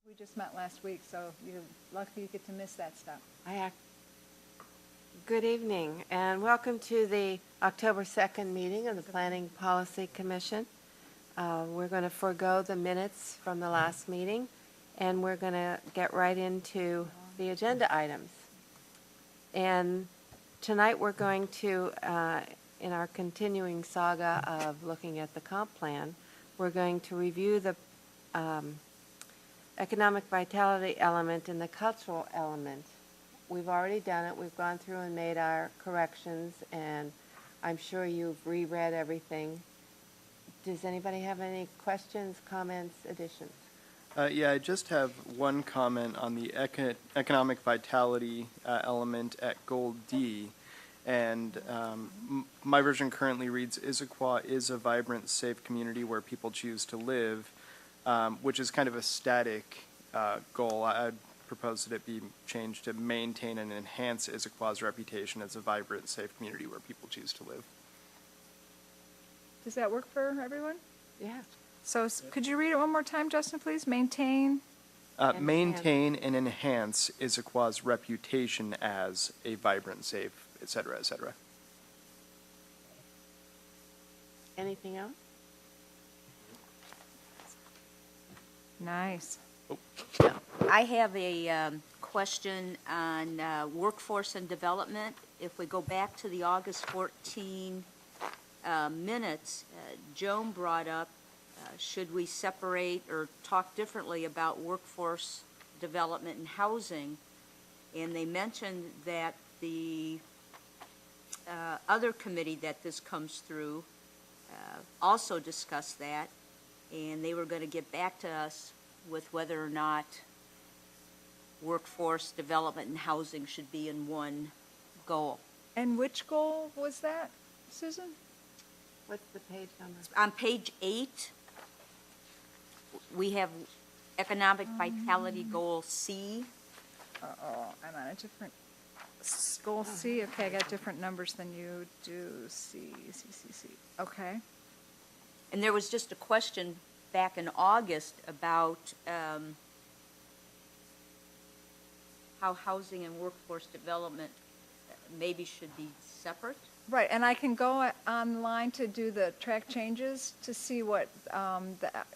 We just met last week, so you're lucky you get to miss that stuff. Good evening, and welcome to the October 2nd meeting of the Planning Policy Commission. We're going to forego the minutes from the last meeting, and we're going to get right into the agenda items. And tonight we're going to, in our continuing saga of looking at the comp plan, we're going to review the economic vitality element and the cultural element. We've already done it. We've gone through and made our corrections, and I'm sure you've reread everything. Does anybody have any questions, comments, additions? Yeah, I just have one comment on the economic vitality element at goal D. And my version currently reads, Issaquah is a vibrant, safe community where people choose to live, which is kind of a static goal. I'd propose that it be changed to maintain and enhance Issaquah's reputation as a vibrant, safe community where people choose to live. Does that work for everyone? Yeah. So could you read it one more time, Justin, please? Maintain. Maintain and enhance Issaquah's reputation as a vibrant, safe, et cetera, et cetera. Anything else? Nice. I have a question on workforce and development. If we go back to the August 14 minutes, Joan brought up, should we separate or talk differently about workforce development and housing? And they mentioned that the other committee that this comes through also discussed that, and they were going to get back to us with whether or not workforce development and housing should be in one goal. And which goal was that, Susan? What's the page number? On page 8, we have economic vitality goal C. Oh, I'm on a different goal C. Okay, I got different numbers than you do. C. Okay. And there was just a question back in August about how housing and workforce development maybe should be separate. Right, and I can go online to do the track changes to see what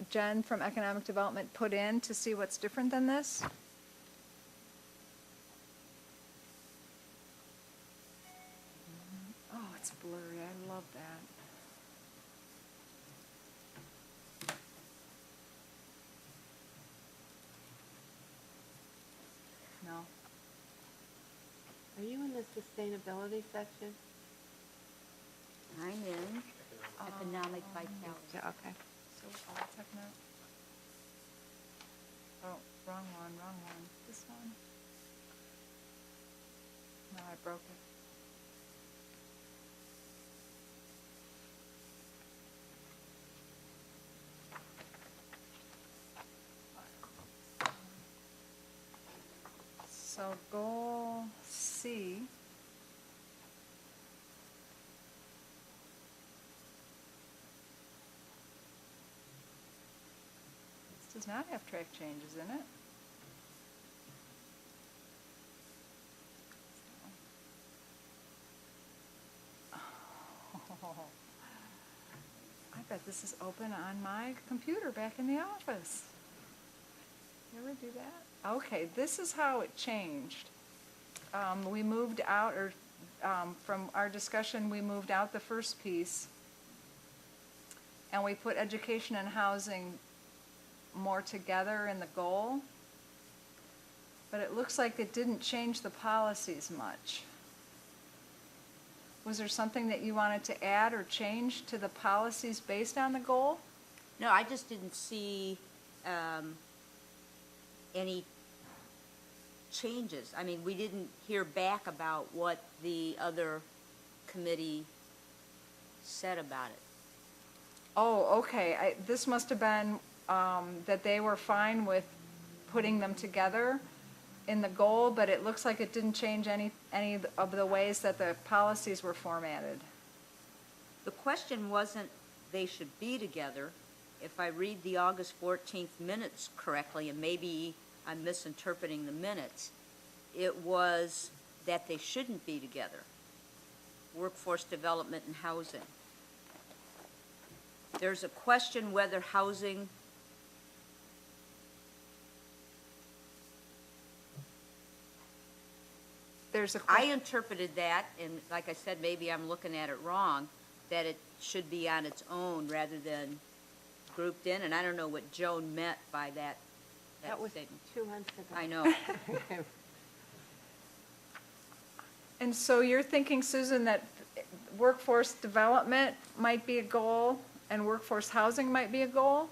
Jen from Economic Development put in to see what's different than this. Oh, it's blurry. I love that. No. Are you in the sustainability section? I'm in economic vitality. Yeah, okay. So, check now. Oh, wrong one. This one. No, I broke it. So goal C. This does not have track changes in it. Oh, I bet this is open on my computer back in the office. You ever do that? Okay, this is how it changed. We moved out, or from our discussion, we moved out the first piece, and we put education and housing more together in the goal, but it looks like it didn't change the policies much. Was there something that you wanted to add or change to the policies based on the goal? No, I just didn't see any changes. I mean, we didn't hear back about what the other committee said about it. Oh, okay. This must have been that they were fine with putting them together in the goal, but it looks like it didn't change any of the ways that the policies were formatted. The question wasn't they should be together. if I read the August 14th minutes correctly, and maybe I'm misinterpreting the minutes, it was that they shouldn't be together, workforce development and housing. There's a question whether housing, There's a I question. interpreted that, and like I said, maybe I'm looking at it wrong, that it should be on its own rather than grouped in, and I don't know what Joan meant by that That was statement. 2 months ago. I know. And so you're thinking, Susan, that workforce development might be a goal and workforce housing might be a goal?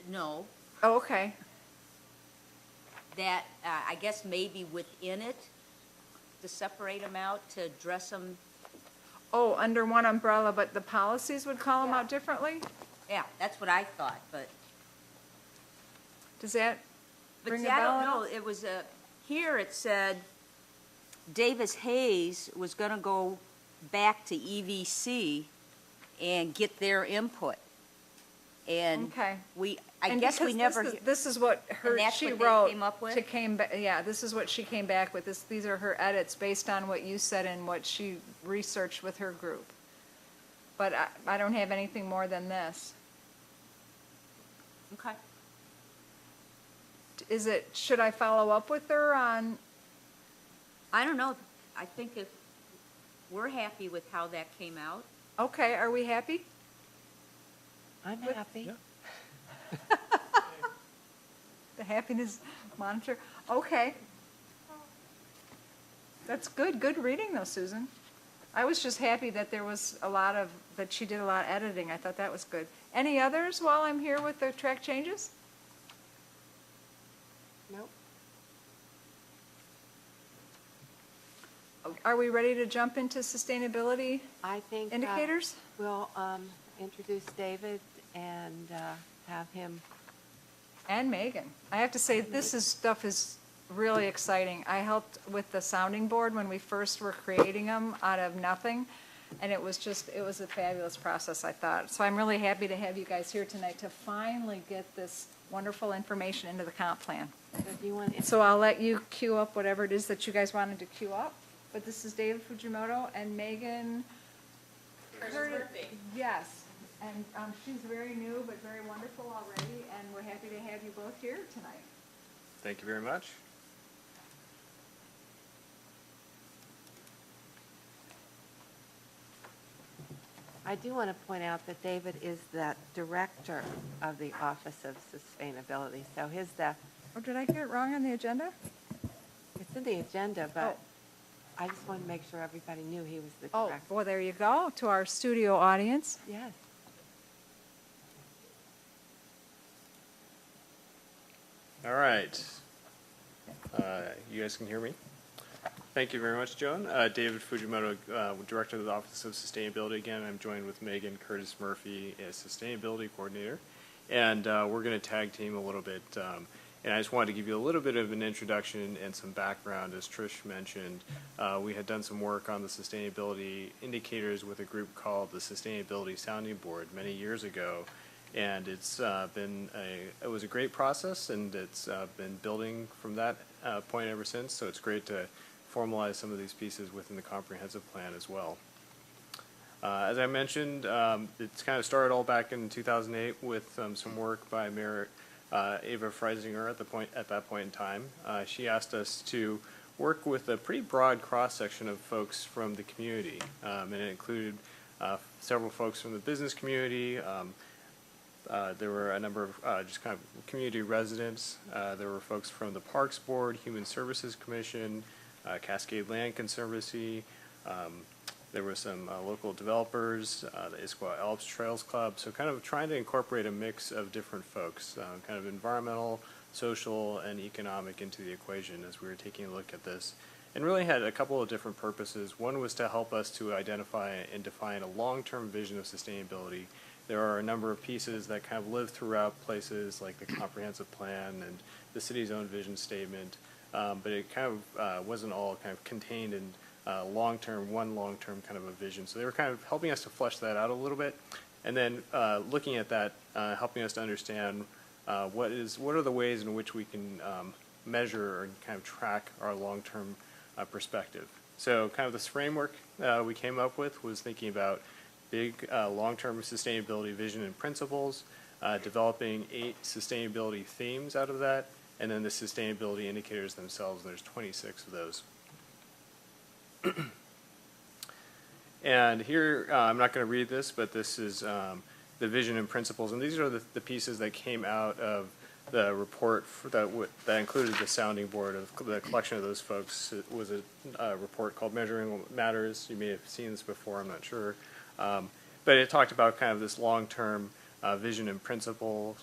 No, Oh, okay. that, I guess maybe within it, to separate them out, to address them, Oh, under one umbrella, but the policies would call them Yeah. out differently? yeah, that's what I thought, but, Does that ring a see, I bell don't at all? know, it was here it said Davis Hayes was gonna go back to EVC and get their input. And Okay. I And guess we because never, this is what And that's she what they wrote. came up with? Yeah, this is what she came back with. These are her edits based on what you said and what she researched with her group. But I don't have anything more than this. okay. Should I follow up with her on, I don't know, I think if we're happy with how that came out, okay, are we happy? I'm happy. The happiness monitor, okay. That's good reading though, Susan. I was just happy that there was that she did a lot of editing. I thought that was good. Any others while I'm here with the track changes? Nope. Are we ready to jump into sustainability I think. indicators? We'll introduce David and have him. And Megan. I have to say, stuff is really exciting. I helped with the sounding board when we first were creating them out of nothing, and it was a fabulous process, I thought. So I'm really happy to have you guys here tonight to finally get this wonderful information into the comp plan. So do you want to So I'll let you queue up whatever it is that you guys wanted to queue up. But this is David Fujimoto and Megan. Yes, and she's very new but very wonderful already, and we're happy to have you both here tonight. Thank you very much. I do want to point out that David is the director of the Office of Sustainability. So Oh, did I get it wrong on the agenda? it's in the agenda, but Oh. I just wanted to make sure everybody knew he was the Oh, director. well, there you go, to our studio audience. Yes. All right. You guys can hear me? Thank you very much, Joan. David Fujimoto, Director of the Office of Sustainability. Again, I'm joined with Megan Curtis Murphy as Sustainability Coordinator. And we're going to tag team a little bit. And I just wanted to give you a little bit of an introduction and some background. As Trish mentioned, we had done some work on the sustainability indicators with a group called the Sustainability Sounding Board many years ago. And it was a great process, and it's been building from that point ever since. So it's great to formalize some of these pieces within the comprehensive plan as well. As I mentioned, it's kind of started all back in 2008 with some work by Mayor Ava Freisinger at that point in time. She asked us to work with a pretty broad cross-section of folks from the community, and it included several folks from the business community. There were a number of just kind of community residents. There were folks from the Parks Board, Human Services Commission, Cascade Land Conservancy. There were some local developers, the Issaquah Alps Trails Club. So kind of trying to incorporate a mix of different folks, kind of environmental, social, and economic into the equation as we were taking a look at this. And really had a couple of different purposes. One was to help us to identify and define a long-term vision of sustainability. There are a number of pieces that kind of live throughout places like the comprehensive plan and the city's own vision statement, but it kind of wasn't all kind of contained in one long-term kind of a vision. So they were kind of helping us to flesh that out a little bit, and then looking at that, helping us to understand what are the ways in which we can measure and kind of track our long-term perspective. So kind of this framework we came up with was thinking about big long-term sustainability vision and principles, developing 8 sustainability themes out of that, and then the sustainability indicators themselves. There's 26 of those. And here, I'm not going to read this, but this is the vision and principles, and these are the pieces that came out of the report that included the sounding board of the collection of those folks. It was a report called Measuring What Matters. You may have seen this before, I'm not sure. But it talked about kind of this long-term vision and principles,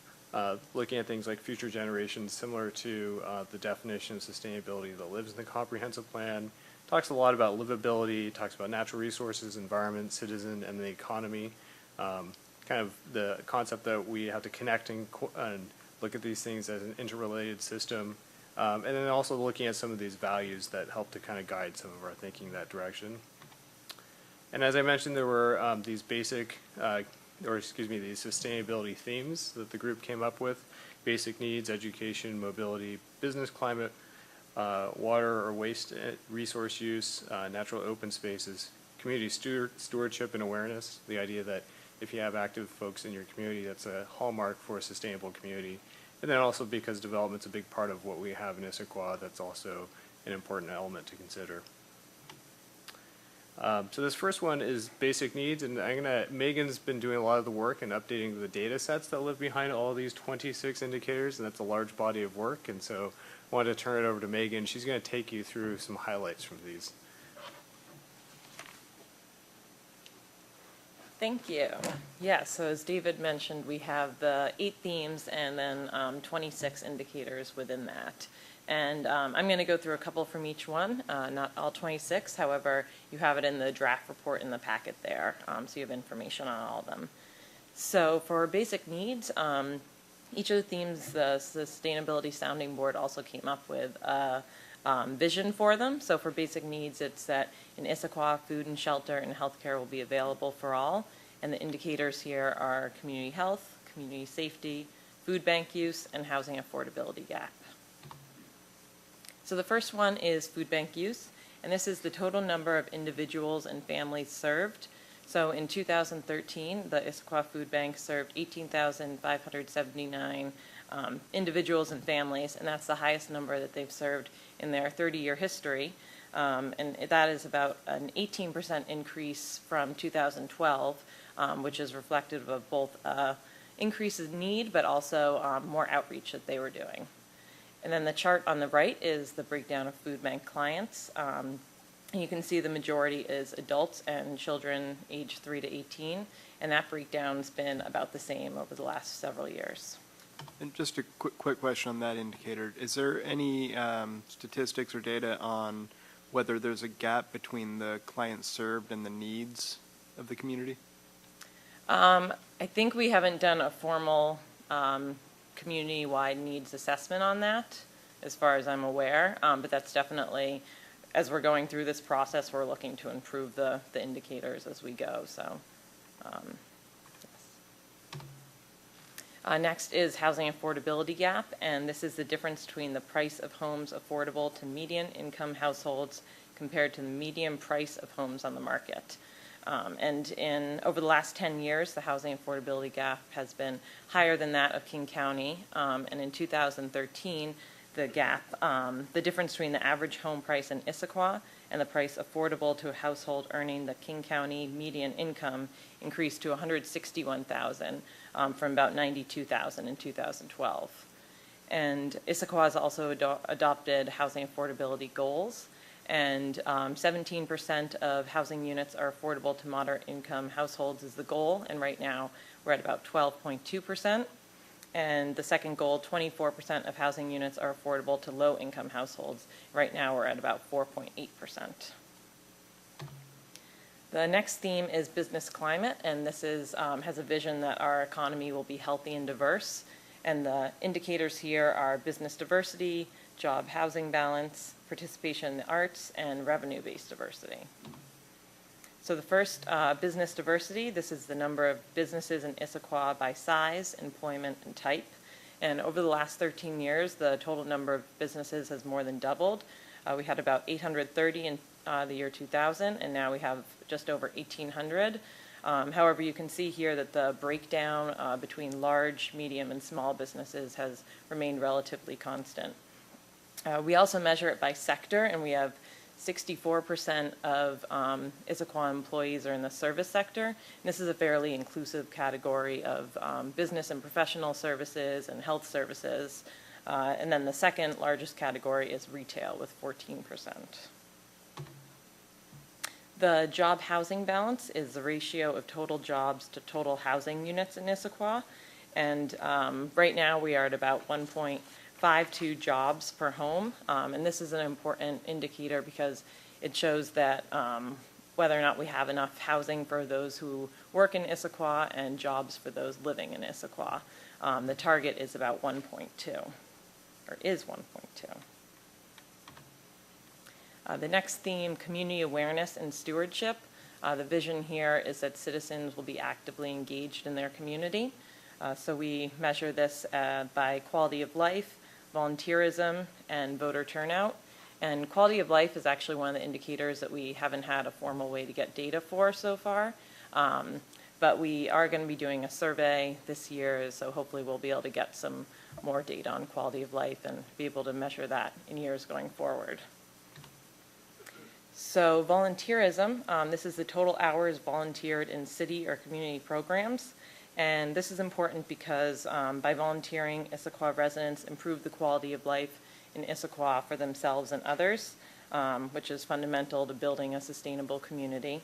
looking at things like future generations, similar to the definition of sustainability that lives in the comprehensive plan. Talks a lot about livability, talks about natural resources, environment, citizen, and the economy. Kind of the concept that we have to connect and look at these things as an interrelated system. And then also looking at some of these values that help to kind of guide some of our thinking in that direction. And as I mentioned, there were these these sustainability themes that the group came up with: basic needs, education, mobility, business climate, water or waste resource use, natural open spaces, community stewardship and awareness, the idea that if you have active folks in your community, that's a hallmark for a sustainable community. And then also because development's a big part of what we have in Issaquah, that's also an important element to consider. So this first one is basic needs, and Megan's been doing a lot of the work and updating the data sets that live behind all these 26 indicators, and that's a large body of work, and so I wanted to turn it over to Megan. She's going to take you through some highlights from these. Thank you. Yeah, so as David mentioned, we have the 8 themes and then 26 indicators within that. And I'm going to go through a couple from each one, not all 26. However, you have it in the draft report in the packet there, so you have information on all of them. So for basic needs, each of the themes, the Sustainability Sounding Board also came up with a vision for them. So for basic needs, it's that in Issaquah, food and shelter and healthcare will be available for all. And the indicators here are community health, community safety, food bank use, and housing affordability gap. So the first one is food bank use, and this is the total number of individuals and families served. So in 2013, the Issaquah Food Bank served 18,579 individuals and families, and that's the highest number that they've served in their 30-year history. And that is about an 18% increase from 2012, which is reflective of both increase in need, but also more outreach that they were doing. And then the chart on the right is the breakdown of food bank clients. And you can see the majority is adults and children aged 3 to 18, and that breakdown's been about the same over the last several years. And just a quick question on that indicator. Is there any statistics or data on whether there's a gap between the clients served and the needs of the community? I think we haven't done a formal community-wide needs assessment on that, as far as I'm aware, but that's definitely, as we're going through this process, we're looking to improve the indicators as we go. So, yes. Next is housing affordability gap, and this is the difference between the price of homes affordable to median income households compared to the median price of homes on the market. And over the last 10 years, the housing affordability gap has been higher than that of King County. And in 2013, the gap, the difference between the average home price in Issaquah and the price affordable to a household earning the King County median income increased to $161,000 from about $92,000 in 2012. And Issaquah has also adopted housing affordability goals. And 17% of housing units are affordable to moderate income households is the goal, and right now we're at about 12.2%. And the second goal, 24% of housing units are affordable to low income households. Right now we're at about 4.8%. The next theme is business climate, and this is has a vision that our economy will be healthy and diverse. And the indicators here are business diversity, job housing balance, participation in the arts, and revenue-based diversity. So the first, business diversity, this is the number of businesses in Issaquah by size, employment, and type. And over the last 13 years, the total number of businesses has more than doubled. We had about 830 in the year 2000, and now we have just over 1,800. However, you can see here that the breakdown between large, medium, and small businesses has remained relatively constant. We also measure it by sector, and we have 64% of Issaquah employees are in the service sector. And this is a fairly inclusive category of business and professional services and health services. And then the second largest category is retail with 14%. The job housing balance is the ratio of total jobs to total housing units in Issaquah. And right now we are at about 1.52 jobs per home. And this is an important indicator because it shows that whether or not we have enough housing for those who work in Issaquah and jobs for those living in Issaquah. The target is about 1.2, or is 1.2. The next theme, community awareness and stewardship. The vision here is that citizens will be actively engaged in their community. So we measure this by quality of life, volunteerism, and voter turnout. And quality of life is actually one of the indicators that we haven't had a formal way to get data for so far. But we are going to be doing a survey this year, so hopefully we'll be able to get some more data on quality of life and be able to measure that in years going forward. So volunteerism, this is the total hours volunteered in city or community programs. And this is important because by volunteering, Issaquah residents improve the quality of life in Issaquah for themselves and others, which is fundamental to building a sustainable community.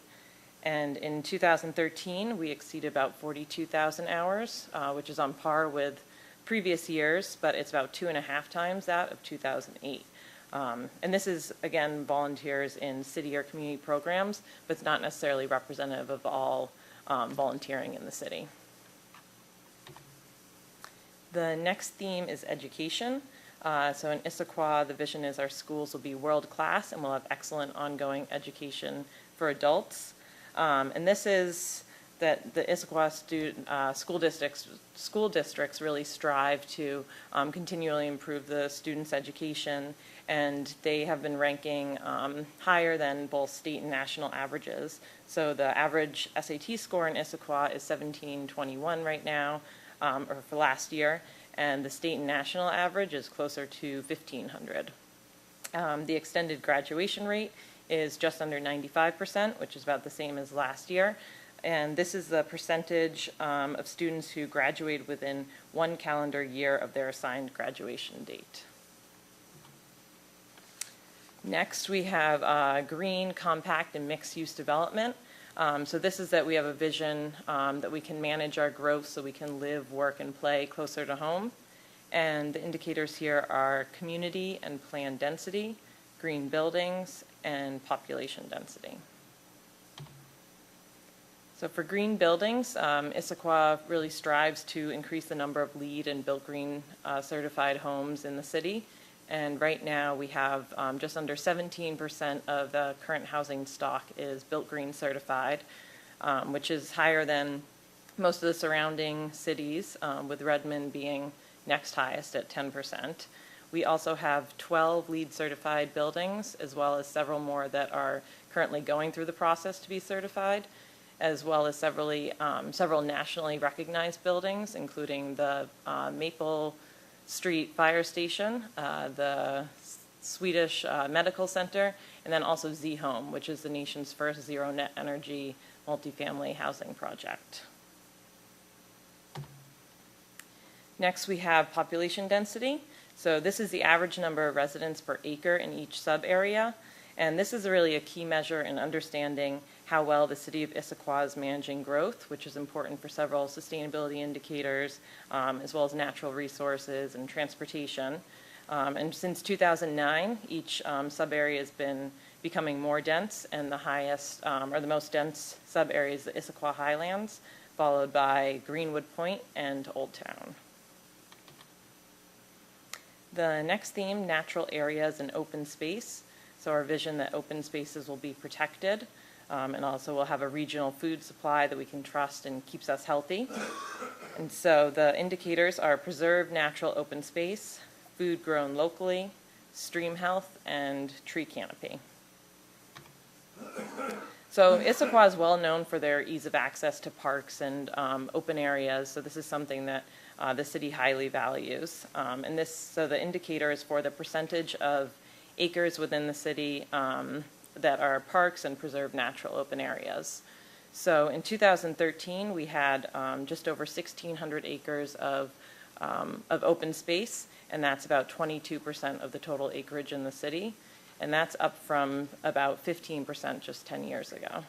And in 2013, we exceeded about 42,000 hours, which is on par with previous years, but it's about 2.5 times that of 2008. And this is, again, volunteers in city or community programs, but it's not necessarily representative of all volunteering in the city. The next theme is education. So in Issaquah, the vision is our schools will be world-class and will have excellent ongoing education for adults. And this is that the Issaquah school districts really strive to continually improve the students' education, and they have been ranking higher than both state and national averages. So the average SAT score in Issaquah is 1721 right now, or for last year, and the state and national average is closer to 1500. The extended graduation rate is just under 95%, which is about the same as last year. And this is the percentage of students who graduated within 1 calendar year of their assigned graduation date. Next, we have green, compact, and mixed-use development. So this is that we have a vision that we can manage our growth so we can live, work, and play closer to home. And the indicators here are community and plan density, green buildings, and population density. So for green buildings, Issaquah really strives to increase the number of LEED and Built Green certified homes in the city. And right now we have just under 17% of the current housing stock is Built Green certified, which is higher than most of the surrounding cities, with Redmond being next highest at 10%. We also have 12 LEED certified buildings, as well as several more that are currently going through the process to be certified, as well as several nationally recognized buildings, including the Maple Street Fire Station, the Swedish Medical Center, and then also Z-Home, which is the nation's first zero net energy multifamily housing project. Next, we have population density. So this is the average number of residents per acre in each sub-area. And this is really a key measure in understanding how well the city of Issaquah is managing growth, which is important for several sustainability indicators, as well as natural resources and transportation. And since 2009, each sub-area has been becoming more dense, and the highest, or the most dense sub-area is the Issaquah Highlands, followed by Greenwood Point and Old Town. The next theme, natural areas and open space. So our vision that open spaces will be protected, and also we'll have a regional food supply that we can trust and keeps us healthy. And so the indicators are preserved natural open space, food grown locally, stream health, and tree canopy. So Issaquah is well known for their ease of access to parks and open areas, so this is something that the city highly values. So the indicator is for the percentage of acres within the city that are parks and preserved natural open areas. So in 2013, we had just over 1,600 acres of open space, and that's about 22% of the total acreage in the city. And that's up from about 15% just 10 years ago.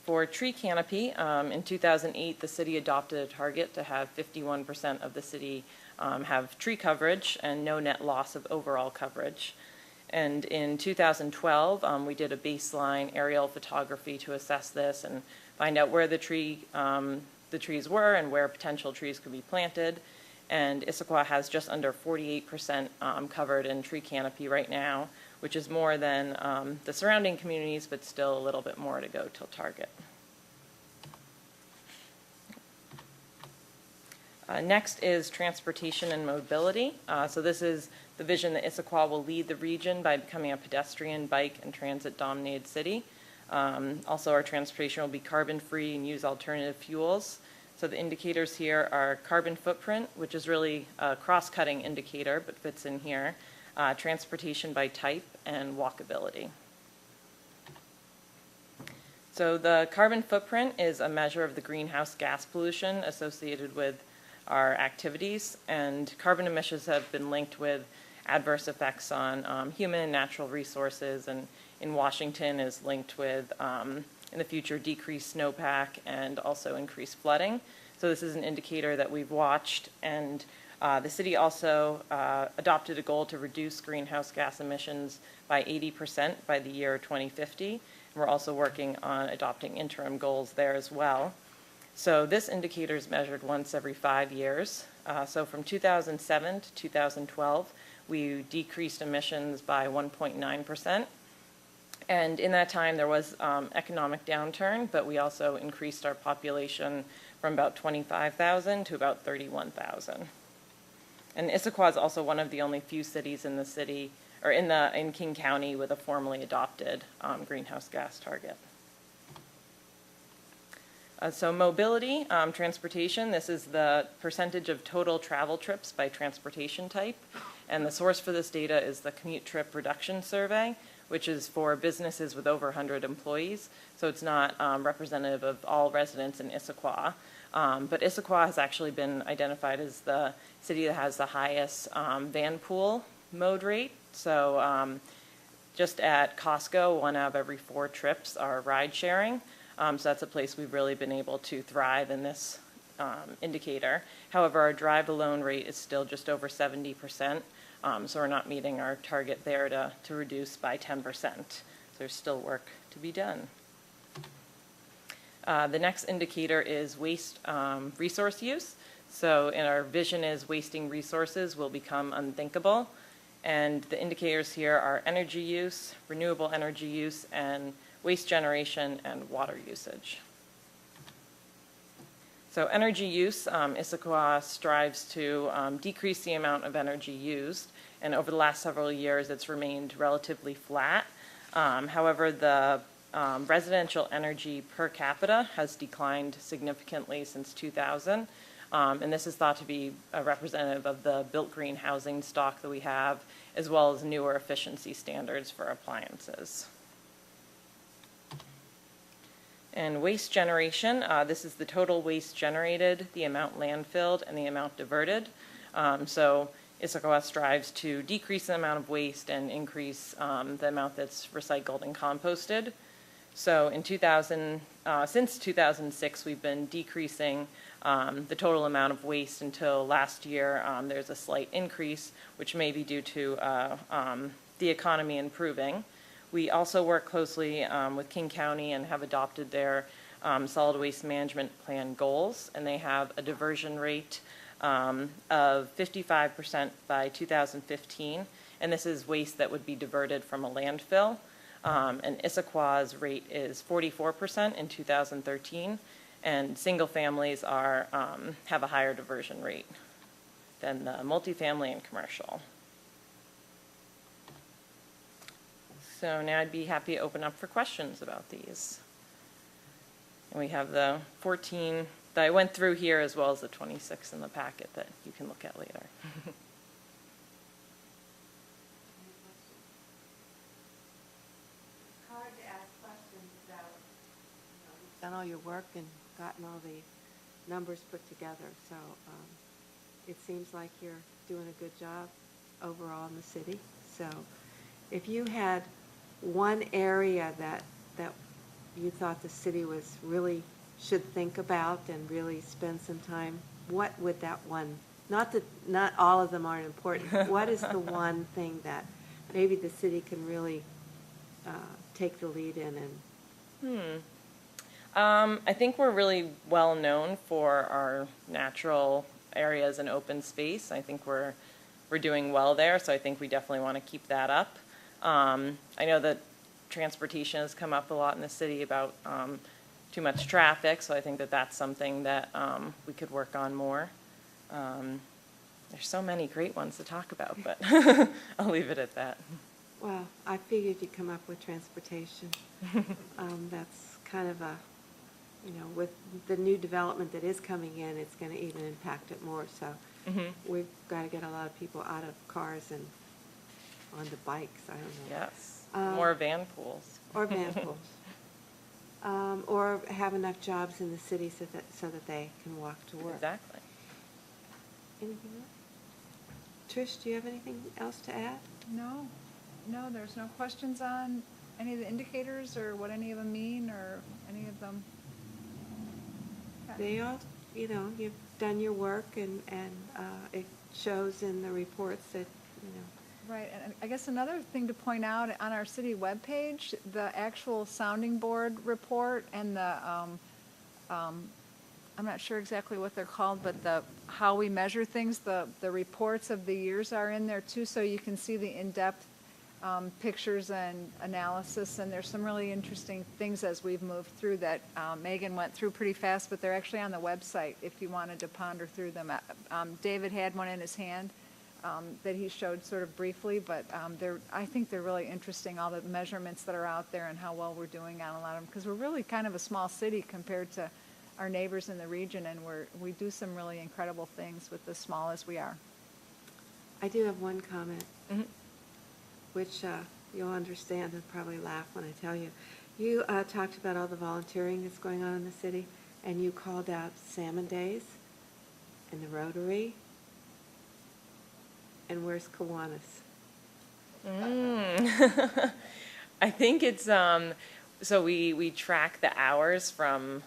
For tree canopy, in 2008, the city adopted a target to have 51% of the city have tree coverage and no net loss of overall coverage. And in 2012, we did a baseline aerial photography to assess this and find out where the trees were and where potential trees could be planted. And Issaquah has just under 48% covered in tree canopy right now, which is more than the surrounding communities, but still a little bit more to go till target. Next is transportation and mobility. So this is the vision that Issaquah will lead the region by becoming a pedestrian, bike, and transit-dominated city. Also, our transportation will be carbon-free and use alternative fuels. So the indicators here are carbon footprint, which is really a cross-cutting indicator, but fits in here, transportation by type, and walkability. So the carbon footprint is a measure of the greenhouse gas pollution associated with our activities, and carbon emissions have been linked with adverse effects on human and natural resources, and in Washington is linked with, in the future, decreased snowpack and also increased flooding. So this is an indicator that we've watched, and the city also adopted a goal to reduce greenhouse gas emissions by 80% by the year 2050. And we're also working on adopting interim goals there as well. So this indicator is measured once every 5 years. So from 2007 to 2012, we decreased emissions by 1.9%. And in that time, there was economic downturn, but we also increased our population from about 25,000 to about 31,000. And Issaquah is also one of the only few cities in the city, or in King County, with a formally adopted greenhouse gas target. So mobility, transportation, this is the percentage of total travel trips by transportation type. And the source for this data is the Commute Trip Reduction Survey, which is for businesses with over 100 employees. So it's not representative of all residents in Issaquah. But Issaquah has actually been identified as the city that has the highest van pool mode rate. So just at Costco, 1 out of every 4 trips are ride sharing. So that's a place we've really been able to thrive in this indicator. However, our drive alone rate is still just over 70%. So we're not meeting our target there to reduce by 10%. So there's still work to be done. The next indicator is waste resource use. So in our vision is wasting resources will become unthinkable. And the indicators here are energy use, renewable energy use, and waste generation and water usage. So energy use, Issaquah strives to decrease the amount of energy used, and over the last several years it's remained relatively flat. However, the residential energy per capita has declined significantly since 2000, and this is thought to be representative of the built green housing stock that we have, as well as newer efficiency standards for appliances. And waste generation, this is the total waste generated, the amount landfilled, and the amount diverted. So Issaquah strives to decrease the amount of waste and increase the amount that's recycled and composted. So in since 2006, we've been decreasing the total amount of waste until last year. There's a slight increase, which may be due to the economy improving. We also work closely with King County and have adopted their solid waste management plan goals, and they have a diversion rate of 55% by 2015, and this is waste that would be diverted from a landfill. And Issaquah's rate is 44% in 2013, and single families are have a higher diversion rate than the multifamily and commercial. So now I'd be happy to open up for questions about these. And we have the 14 that I went through here, as well as the 26 in the packet that you can look at later. It's hard to ask questions without, you've done all your work and gotten all the numbers put together. So it seems like you're doing a good job overall in the city. So if you had one area that you thought the city was really should think about and really spend some time, what would that one, not all of them aren't important, what is the one thing that maybe the city can really take the lead in? And I think we're really well known for our natural areas and open space. I think we're doing well there, so I think we definitely want to keep that up. I know that transportation has come up a lot in the city about too much traffic, so I think that that's something that we could work on more. There's so many great ones to talk about, but I'll leave it at that. well, I figured you'd come up with transportation. That's kind of a, with the new development that is coming in, it's going to even impact it more. So we've got to get a lot of people out of cars and onto bikes. I don't know. Yes, more van pools. Or van pools. Or have enough jobs in the city so that they can walk to work. Exactly. Anything else? Trish, do you have anything else to add? No, there's no questions on any of the indicators or what any of them mean or any of them. They all, you've done your work and it shows in the reports that, Right, and I guess another thing to point out, on our city webpage, the actual sounding board report and the, I'm not sure exactly what they're called, but how we measure things, the reports of the years are in there too, so you can see the in-depth pictures and analysis, and there's some really interesting things as we've moved through that Megan went through pretty fast, but they're actually on the website if you wanted to ponder through them. David had one in his hand that he showed sort of briefly, but I think they're really interesting, all the measurements that are out there and how well we're doing on a lot of them, because we're really kind of a small city compared to our neighbors in the region, and we do some really incredible things with as small as we are. I do have one comment, which you'll understand and probably laugh when I tell you. You talked about all the volunteering that's going on in the city, and you called out Salmon Days and the Rotary. And where's Kiwanis? I think it's so we track the hours from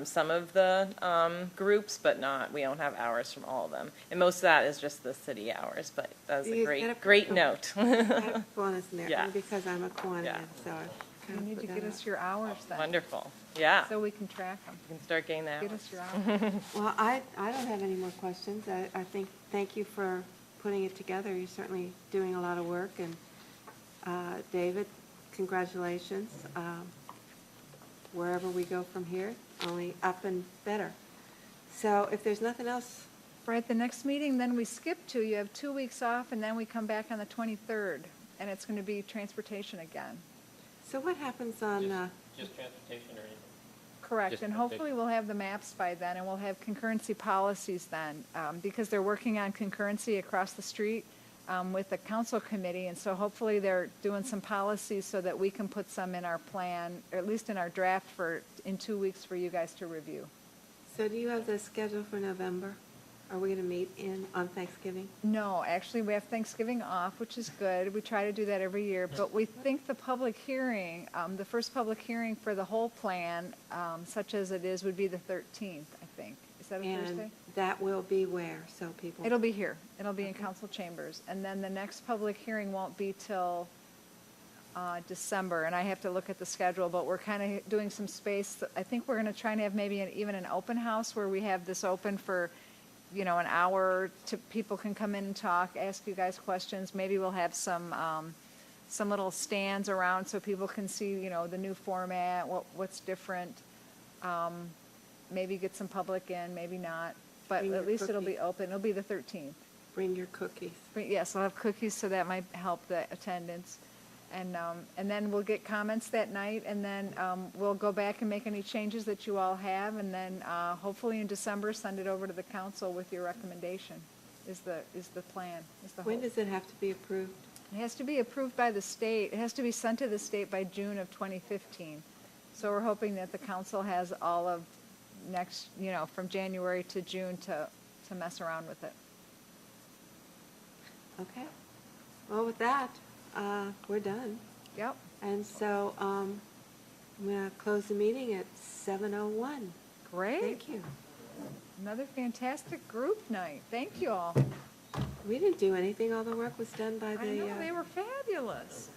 some of the groups, but we don't have hours from all of them. And most of that is just the city hours, but that's a great note. I have Kiwanis in there, Yeah. because I'm a Kiwanis, Yeah. so I You kind of need put to that get out. us your hours then. Wonderful. Yeah. So we can track them. You can start getting that. Get us your hours. Well, I don't have any more questions. I think, thank you for putting it together. You're certainly doing a lot of work, and David, congratulations. Wherever we go from here, only up and better. So if there's nothing else, Right, the next meeting, then we skip to, you have 2 weeks off, and then we come back on the 23rd, and it's going to be transportation again. so what happens on, Just transportation or anything? Correct, Just and update. hopefully we'll have the maps by then, and we'll have concurrency policies then, because they're working on concurrency across the street with the council committee, and so hopefully they're doing some policies so that we can put some in our plan, or at least in our draft in 2 weeks for you guys to review. so do you have the schedule for November? Are we going to meet on Thanksgiving? No, actually, we have Thanksgiving off, which is good. We try to do that every year, but we think the public hearing, the first public hearing for the whole plan, such as it is, would be the 13th, I think. Is that a Thursday? And that will be where, so people? It'll be here. It'll be in council chambers. And then the next public hearing won't be till December, and I have to look at the schedule, but we're kind of doing some space. I think we're going to try and have maybe even an open house where we have this open for an hour to, people can come in and talk, ask you guys questions. Maybe we'll have some little stands around so people can see, the new format, what's different. Maybe get some public in, maybe not, but Bring at your least it'll be cookies. open. It'll be the 13th. Bring your cookies. Yes, I'll have cookies, so that might help the attendance. And then we'll get comments that night, and then we'll go back and make any changes that you all have, and then hopefully in December, send it over to the council with your recommendation, is the plan, is the When hope. does it have to be approved? It has to be approved by the state. It has to be sent to the state by June of 2015. So we're hoping that the council has all of next, from January to June to mess around with it. Okay. Well, with that, we're done. Yep. And so I'm going to close the meeting at 7:01. Great. Thank you. Another fantastic group night. Thank you all. We didn't do anything. All the work was done by I the. know, they were fabulous.